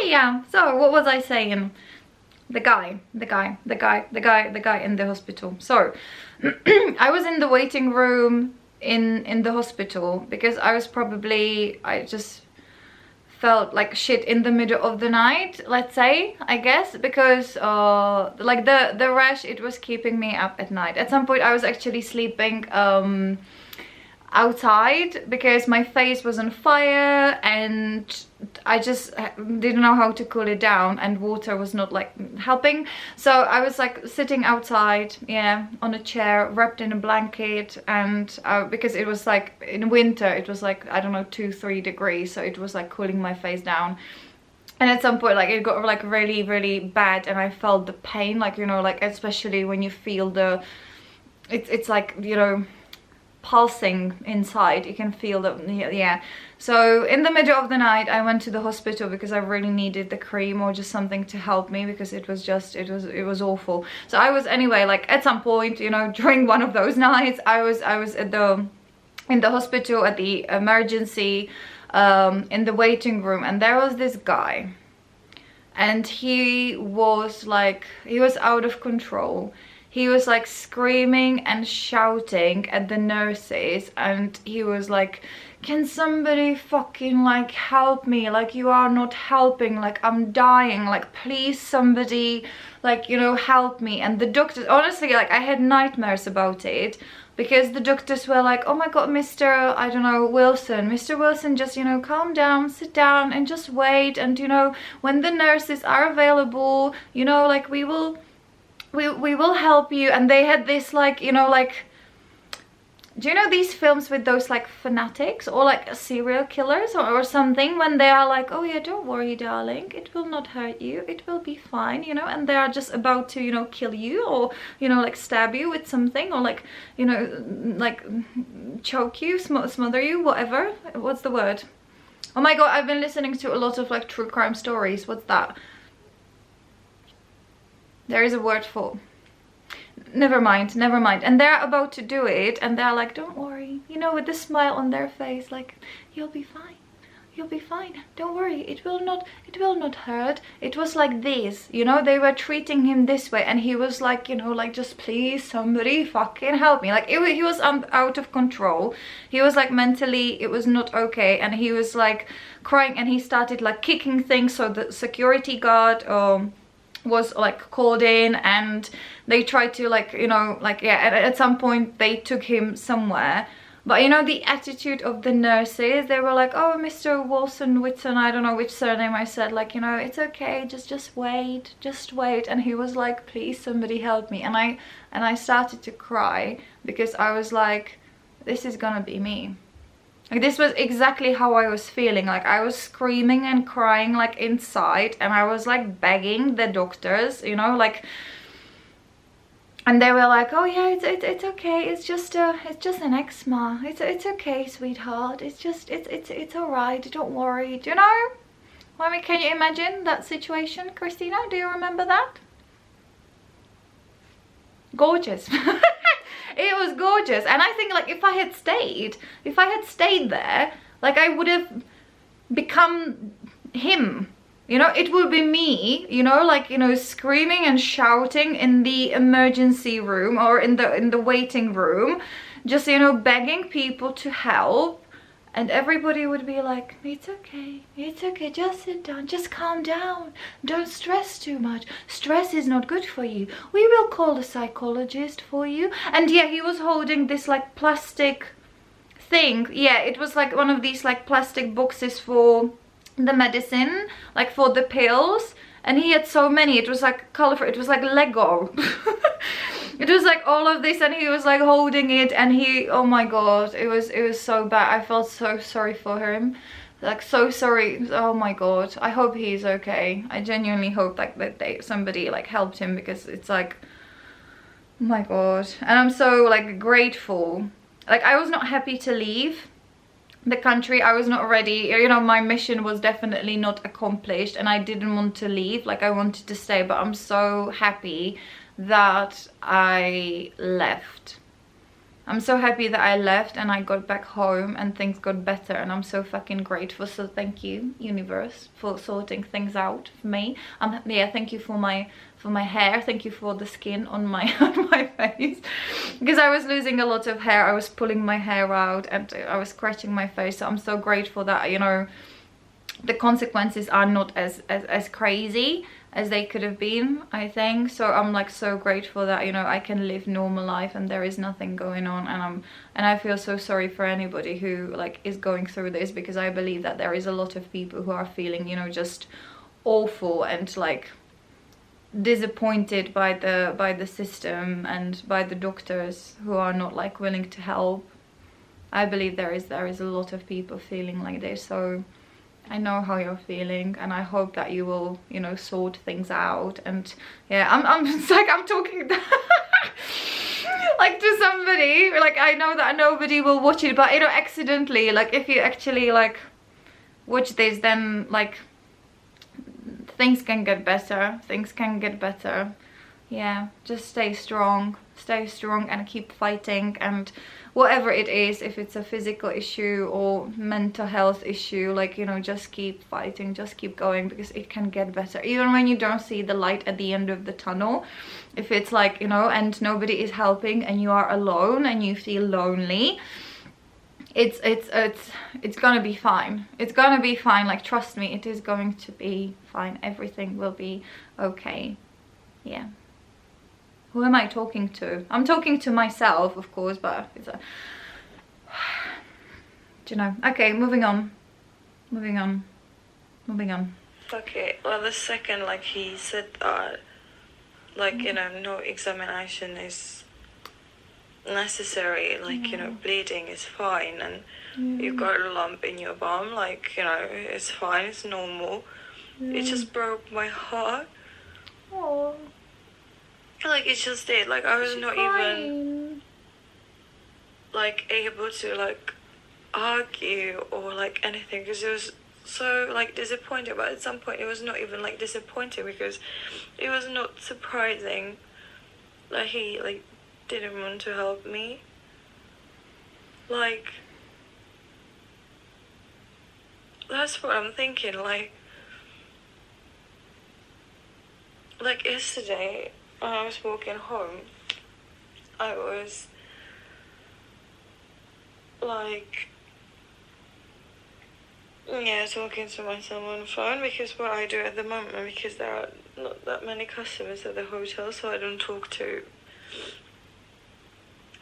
yeah, so what was I saying? The guy in the hospital. So I was in the waiting room in the hospital because I just felt like shit in the middle of the night, let's say, I guess, because like the rash, it was keeping me up at night. At some point I was actually sleeping outside because my face was on fire and I just didn't know how to cool it down, and water was not like helping. So I was like sitting outside, yeah, on a chair wrapped in a blanket, and because it was like in winter, it was like, I don't know, 2-3 degrees, so it was like cooling my face down. And at some point, like, it got like really, really bad, and I felt the pain, like, you know, like especially when you feel the it's like, you know, pulsing inside, you can feel that, yeah. So in the middle of the night I went to the hospital because I really needed the cream or just something to help me, because it was just, it was awful. So I was, anyway, like at some point, you know, during one of those nights, I was at in the hospital, at the emergency, in the waiting room, and there was this guy, and he was out of control. He was like screaming and shouting at the nurses, and he was like, can somebody fucking like help me, like you are not helping, like I'm dying, like please somebody, like, you know, help me. And the doctors, honestly, like I had nightmares about it, because the doctors were like, oh my god, Mr. I don't know, Mr. Wilson, just, you know, calm down, sit down and just wait, and, you know, when the nurses are available, you know, like we will help you. And they had this, like, you know, like, do you know these films with those like fanatics or like serial killers or something, when they are like, oh yeah, don't worry darling, it will not hurt you, it will be fine, you know, and they are just about to, you know, kill you, or, you know, like stab you with something, or like, you know, like choke you, smother you, whatever, what's the word? Oh my god, I've been listening to a lot of like true crime stories. What's that? There is a word for, never mind. And they're about to do it, and they're like, don't worry, you know, with a smile on their face, like, you'll be fine, don't worry, it will not hurt. It was like this, you know, they were treating him this way, and he was like, you know, like, just please somebody fucking help me. Like he was out of control. He was like mentally, it was not okay, and he was like crying, and he started like kicking things. So the security guard was like called in, and they tried to, like, you know, like, yeah, at some point they took him somewhere. But, you know, the attitude of the nurses, they were like, oh, Mr. Wilson Whitson, I don't know which surname I said, like, you know, it's okay, just wait, and he was like, please somebody help me. And I started to cry, because I was like, this is gonna be me. Like, this was exactly how I was feeling. Like, I was screaming and crying, like, inside, and I was like begging the doctors, you know, like, and they were like, oh yeah, it's okay, it's just an eczema, it's okay, sweetheart, it's all right, don't worry. Do you know? I mean, can you imagine that situation, Christina? Do you remember that? Gorgeous. It was gorgeous. And I think, like, if I had stayed there, like, I would have become him, you know. It would be me, you know, like, you know, screaming and shouting in the emergency room or in the waiting room, just, you know, begging people to help. And everybody would be like, it's okay, just sit down, just calm down, don't stress too much, stress is not good for you, we will call a psychologist for you. And yeah, he was holding this like plastic thing, yeah, it was like one of these like plastic boxes for the medicine, like for the pills, and he had so many, it was like colorful, it was like Lego. It was like all of this, and he was like holding it, and he, oh my god, it was so bad. I felt so sorry for him, like, so sorry. Oh my god, I hope he's okay. I genuinely hope like that somebody like helped him, because it's like, oh my god. And I'm so like grateful. Like, I was not happy to leave the country, I was not ready, you know, my mission was definitely not accomplished, and I didn't want to leave, like, I wanted to stay. But I'm so happy that I left. I'm so happy that I left and I got back home and things got better, and I'm so fucking grateful. So thank you, universe, for sorting things out for me. Yeah, thank you for my hair. Thank you for the skin on my on my face, because I was losing a lot of hair. I was pulling my hair out and I was scratching my face. So I'm so grateful that, you know, the consequences are not as crazy as they could have been, I think. So I'm like so grateful that, you know, I can live normal life and there is nothing going on. And I feel so sorry for anybody who like is going through this, because I believe that there is a lot of people who are feeling, you know, just awful and like disappointed by the system and by the doctors who are not like willing to help. I believe there is a lot of people feeling like this. So I know how you're feeling, and I hope that you will, you know, sort things out. And yeah, I'm it's like I'm talking like to somebody, like I know that nobody will watch it, but you know, accidentally, like if you actually like watch this, then like things can get better. Things can get better. Yeah, just stay strong and keep fighting. And whatever it is, if it's a physical issue or mental health issue, like, you know, just keep fighting, just keep going, because it can get better even when you don't see the light at the end of the tunnel. If it's like, you know, and nobody is helping and you are alone and you feel lonely, it's gonna be fine. It's gonna be fine. Like, trust me, it is going to be fine. Everything will be okay. Yeah. Who am I talking to? I'm talking to myself, of course, but it's a... Do you know? Okay, moving on. Moving on. Okay, well, the second, like, he said that, like, you know, no examination is necessary, like, you know, bleeding is fine, and you've got a lump in your bum, like, you know, it's fine, it's normal. It just broke my heart. Oh. Like, it just did. Like, I was not even, like, able to, like, argue or, like, anything, because it was so, like, disappointing. But at some point, it was not even, like, disappointing, because it was not surprising that he, like, didn't want to help me. Like, that's what I'm thinking. Like, yesterday, when I was walking home, I was like, yeah, talking to myself on the phone, because what I do at the moment, because there are not that many customers at the hotel, so I don't talk to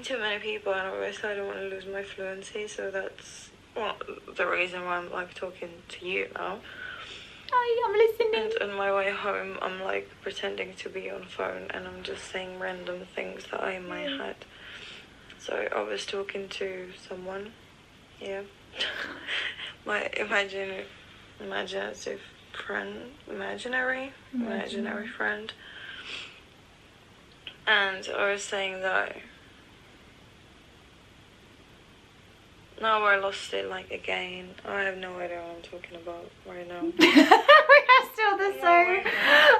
too many people, and obviously I don't want to lose my fluency, so that's the reason why I'm like talking to you now. Hi, I'm listening. And on my way home, I'm like pretending to be on phone, and I'm just saying random things that I in my head. So I was talking to someone, yeah, my imaginary friend, imaginary friend, and I was saying that now I lost it, like, again. I have no idea what I'm talking about right now. We are still the same.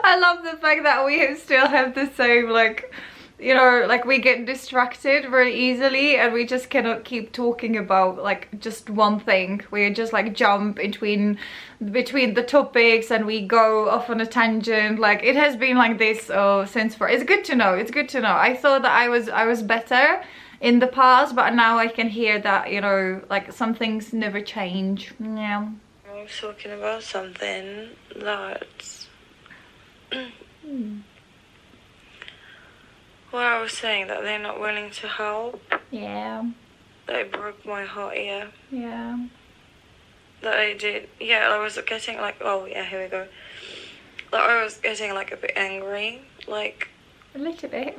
I love the fact that we still have the same, like, you know, like we get distracted very easily and we just cannot keep talking about like just one thing. We just like jump between the topics and we go off on a tangent. Like, it has been like this since for... It's good to know. It's good to know. I thought that I was better in the past, but now I can hear that, you know, like some things never change. Yeah. I was talking about something that well, I was saying that they're not willing to help. Yeah. They broke my heart, yeah. Yeah. That I did. Yeah, I was getting like, oh yeah, here we go. That I was getting like a bit angry, like a little bit.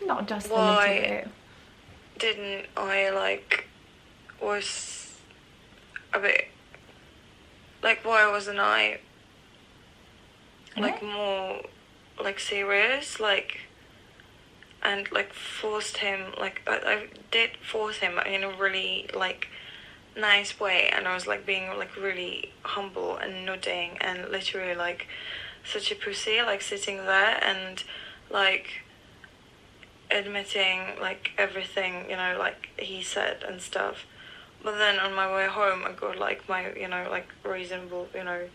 Not just a why little bit. Didn't I like was a bit like, why wasn't I like more like serious, like, and like forced him, like I did force him in a really like nice way, and I was like being like really humble and nodding and literally like such a pussy, like sitting there and like admitting like everything, you know, like he said and stuff. But then on my way home, I got like my, you know, like reasonable, you know,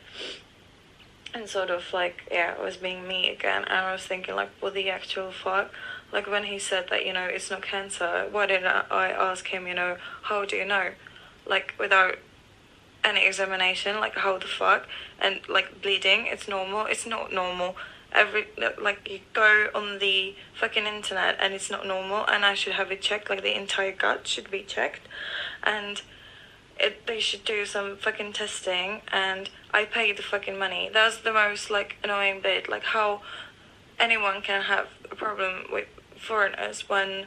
and sort of like, yeah, I was being me again. And I was thinking like, what the actual fuck? Like when he said that, you know, it's not cancer, why didn't I ask him, you know, how do you know? Like without any examination, like how the fuck? And like bleeding, it's normal. It's not normal. Like you go on the fucking internet and it's not normal, and I should have it checked. Like the entire gut should be checked, and they should do some fucking testing, and I paid the fucking money. That's the most like annoying bit, like how anyone can have a problem with foreigners when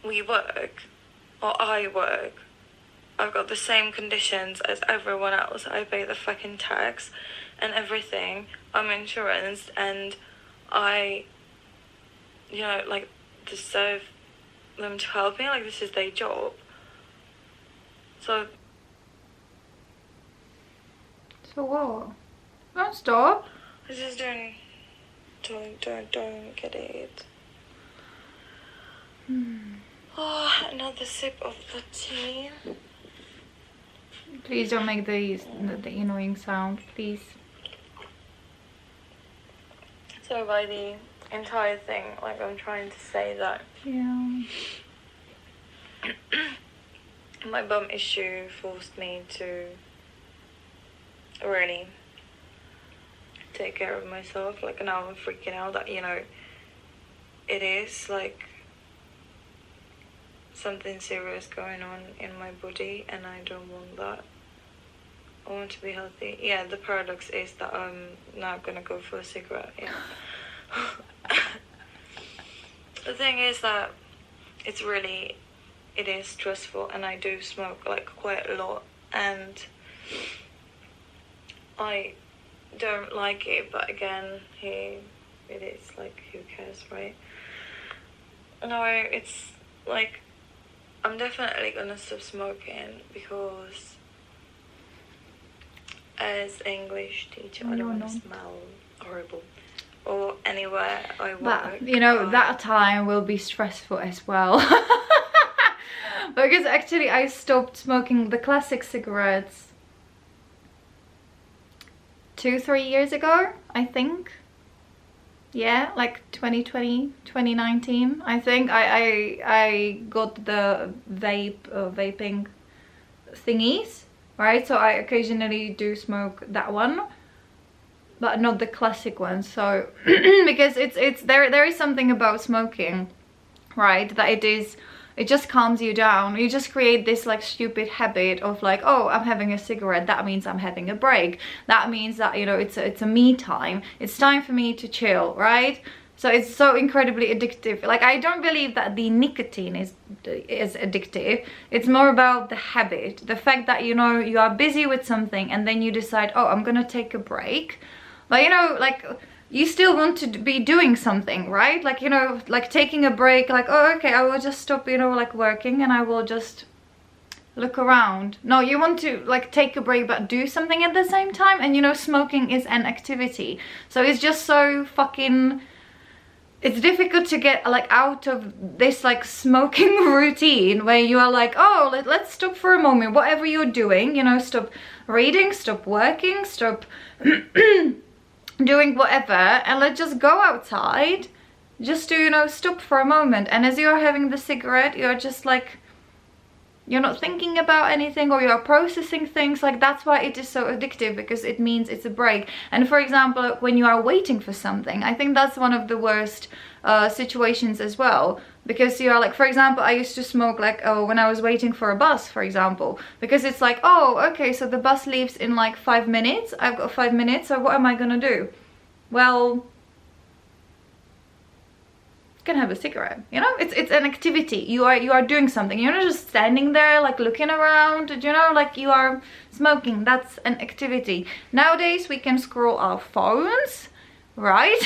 we work, or I work. I've got the same conditions as everyone else. I pay the fucking tax and everything. I'm insurance, and I, you know, like, deserve them to help me. Like, this is their job. So what? Don't stop. I just don't get it. Oh, another sip of the tea. Please don't make the annoying sound, please. So by the entire thing, like I'm trying to say that Yeah. my bum issue forced me to really take care of myself. Like now I'm freaking out that, you know, it is like something serious going on in my body, and I don't want that. I want to be healthy. Yeah, the paradox is that I'm not gonna go for a cigarette. Yeah. The thing is that it is stressful, and I do smoke like quite a lot, and I don't like it, but again, it is like, who cares, right? No, it's like, I'm definitely gonna stop smoking because as English teacher, I don't want to smell horrible. Or anywhere I work. But, you know, that time will be stressful as well. Because actually I stopped smoking the classic cigarettes 2-3 years ago, I think. Yeah, like 2020, 2019, I think. I got the vaping thingies, right? So I occasionally do smoke that one, but not the classic one. So because there is something about smoking, right, that it just calms you down. You just create this like stupid habit of like, oh, I'm having a cigarette, that means I'm having a break, that means that, you know, it's a me time, it's time for me to chill, right? So it's so incredibly addictive. Like, I don't believe that the nicotine is addictive. It's more about the habit, the fact that, you know, you are busy with something and then you decide, oh, I'm gonna take a break. But, you know, like, you still want to be doing something, right? Like, you know, like taking a break, like, oh, okay, I will just stop, you know, like working, and I will just look around. No, you want to like take a break but do something at the same time. And, you know, smoking is an activity. So it's just so fucking, it's difficult to get like out of this like smoking routine where you are like, oh, let's stop for a moment, whatever you're doing, you know, stop reading, stop working, stop doing whatever, and let's just go outside, just to, you know, stop for a moment. And as you're having the cigarette, you're just like, you're not thinking about anything, or you're processing things. Like, that's why it is so addictive, because it means it's a break. And for example, when you are waiting for something, I think that's one of the worst situations as well, because you are like, for example, I used to smoke like, oh, when I was waiting for a bus, for example, because it's like, oh, okay, so the bus leaves in like 5 minutes, I've got 5 minutes, so what am I gonna do? Well, can have a cigarette, you know. It's an activity. You are doing something. You're not just standing there like looking around, you know, like you are smoking. That's an activity. Nowadays we can scroll our phones, right?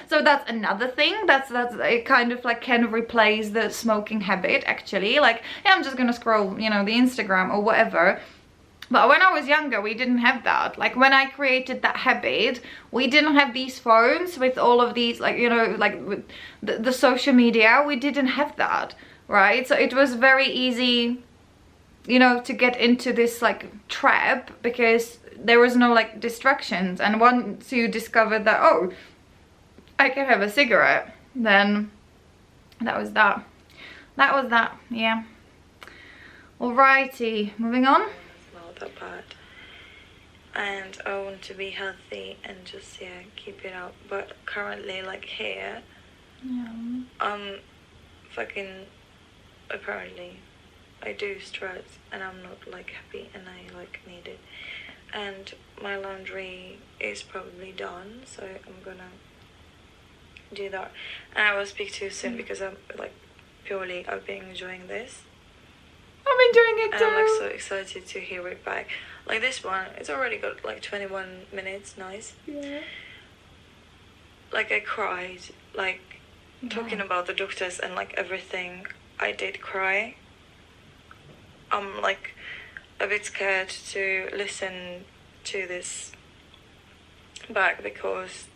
So that's another thing that's it kind of like can replace the smoking habit, actually. Like, yeah, I'm just gonna scroll, you know, the Instagram or whatever. But when I was younger, we didn't have that. Like when I created that habit, we didn't have these phones with all of these, like, you know, like with the social media. We didn't have that, right? So it was very easy, you know, to get into this like trap because there was no like distractions. And once you discovered that, oh, I can have a cigarette, then that was that. That was that, yeah. Alrighty, moving on. Not that bad. And I want to be healthy and just, yeah, keep it up. But currently, like here, fucking, apparently, I do stress and I'm not like happy and I like need it. And my laundry is probably done, so I'm gonna do that. And I will speak to you soon because I'm like purely I've been enjoying this. I'm enjoying it And too. I'm like so excited to hear it back. Like this one, it's already got like 21 minutes, nice. Yeah. Like I cried, like talking about the doctors and like everything, I did cry. I'm like a bit scared to listen to this back because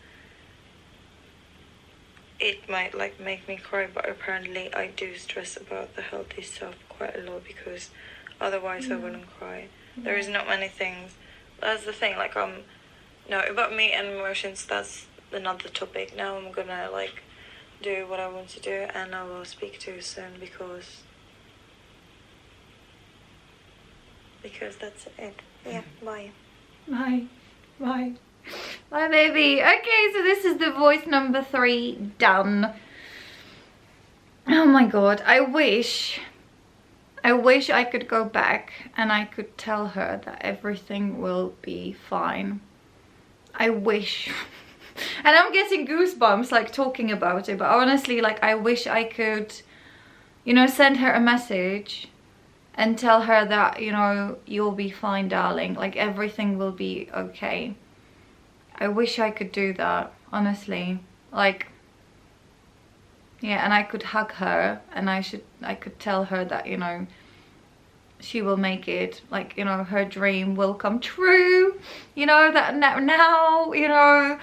it might like make me cry, but apparently I do stress about the healthy stuff quite a lot because otherwise I wouldn't cry. There is not many things. That's the thing, like no, about me and emotions, that's another topic. Now I'm gonna like do what I want to do and I will speak to you soon because that's it. Yeah, bye. Bye. Bye. Bye, baby. Okay, so this is the voice number 3 done. Oh my god, I wish I could go back and I could tell her that everything will be fine. I wish. And I'm getting goosebumps like talking about it, but honestly, like I wish I could, you know, send her a message and tell her that, you know, you'll be fine, darling, like everything will be okay. I wish I could do that, honestly. Like, yeah, and I could hug her and I could tell her that, you know, she will make it, like, you know, her dream will come true, you know, that now, you know,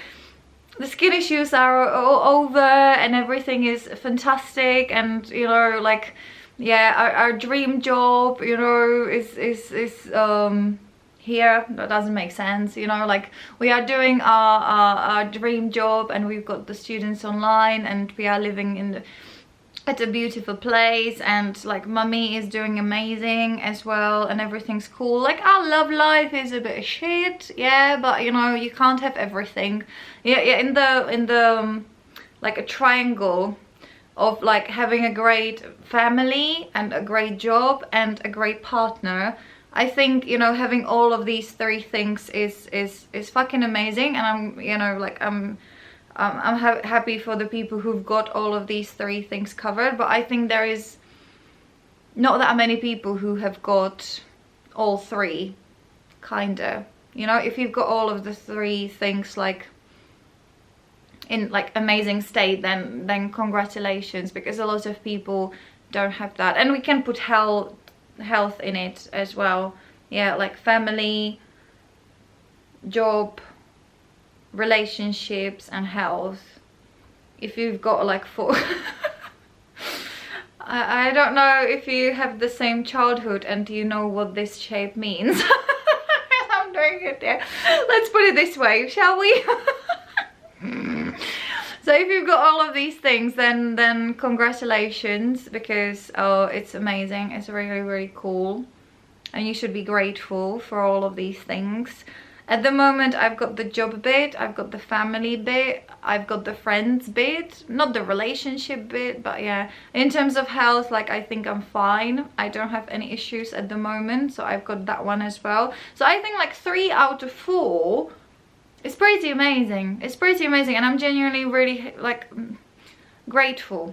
the skin issues are all over and everything is fantastic, and, you know, like, yeah, our dream job, you know, is here. That doesn't make sense, you know, like we are doing our dream job and we've got the students online and we are living at a beautiful place, and like mummy is doing amazing as well and everything's cool. Like our love life is a bit of shit, yeah, but you know, you can't have everything. Yeah, in the like a triangle of like having a great family and a great job and a great partner, I think, you know, having all of these 3 things is fucking amazing. And I'm, you know, like I'm happy for the people who've got all of these 3 things covered, but I think there is not that many people who have got all 3, kinda, you know. If you've got all of the 3 things like in like amazing state, then congratulations, because a lot of people don't have that. And we can put health in it as well, yeah, like family, job, relationships and health. If you've got like 4 I don't know if you have the same childhood and you know what this shape means. I'm doing it there. Let's put it this way, shall we? So if you've got all of these things, then congratulations, because oh, it's amazing. It's really, really cool, and you should be grateful for all of these things. At the moment, I've got the job bit, I've got the family bit, I've got the friends bit, not the relationship bit, but yeah. In terms of health, like I think I'm fine. I don't have any issues at the moment, so I've got that one as well. So I think like 3 out of 4. It's pretty amazing. It's pretty amazing, and I'm genuinely really like grateful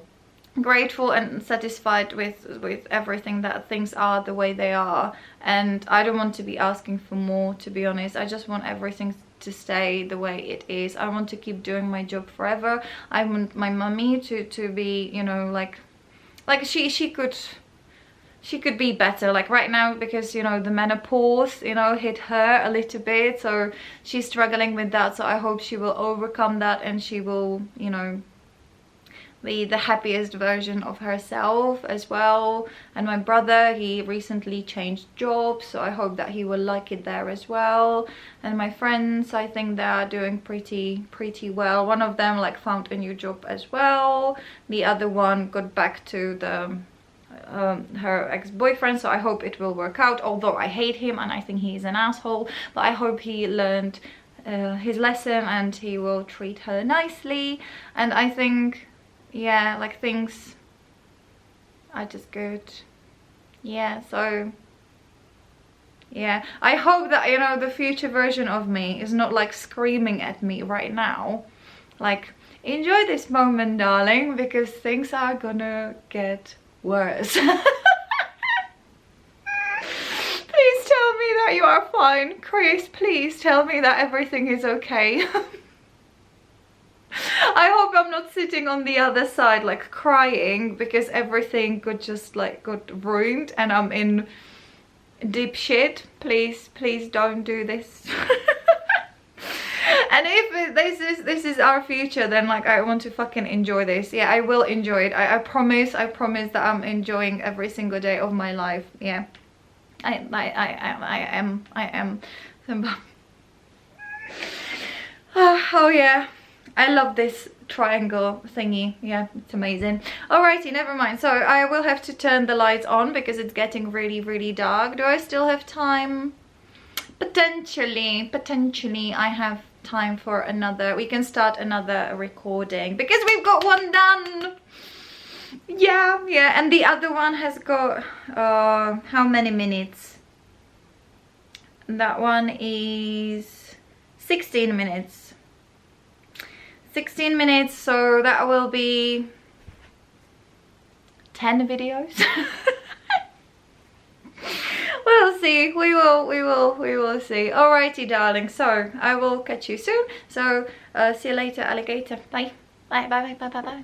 and satisfied with everything, that things are the way they are. And I don't want to be asking for more, to be honest. I just want everything to stay the way it is. I want to keep doing my job forever. I want my mummy to be, you know, like she she could be better, like right now, because you know the menopause, you know, hit her a little bit, so she's struggling with that. So I hope she will overcome that and she will, you know, be the happiest version of herself as well. And my brother, he recently changed jobs, so I hope that he will like it there as well. And my friends, I think they are doing pretty well. One of them like found a new job as well. The other one got back to the her ex-boyfriend, so I hope it will work out, although I hate him and I think he's an asshole. But I hope he learned his lesson and he will treat her nicely. And I think, yeah, like things are just good. Yeah, so yeah, I hope that, you know, the future version of me is not like screaming at me right now like, enjoy this moment, darling, because things are gonna get worse. Please tell me that you are fine, Chris. Please tell me that everything is okay. I hope I'm not sitting on the other side like crying because everything got ruined and I'm in deep shit. Please don't do this. And if this is our future, then like I want to fucking enjoy this. Yeah, I will enjoy it. I promise that I'm enjoying every single day of my life. Yeah, I am. Oh yeah, I love this triangle thingy. Yeah, it's amazing. Alrighty, never mind. So I will have to turn the lights on because it's getting really dark. Do I still have time? Potentially I have time for another. We can start another recording because we've got one done. Yeah, and the other one has got how many minutes? That one is 16 minutes. 16 minutes, so that will be 10 videos. We'll see. We will see. Alrighty, darling. So I will catch you soon. So see you later, alligator. Bye. Bye.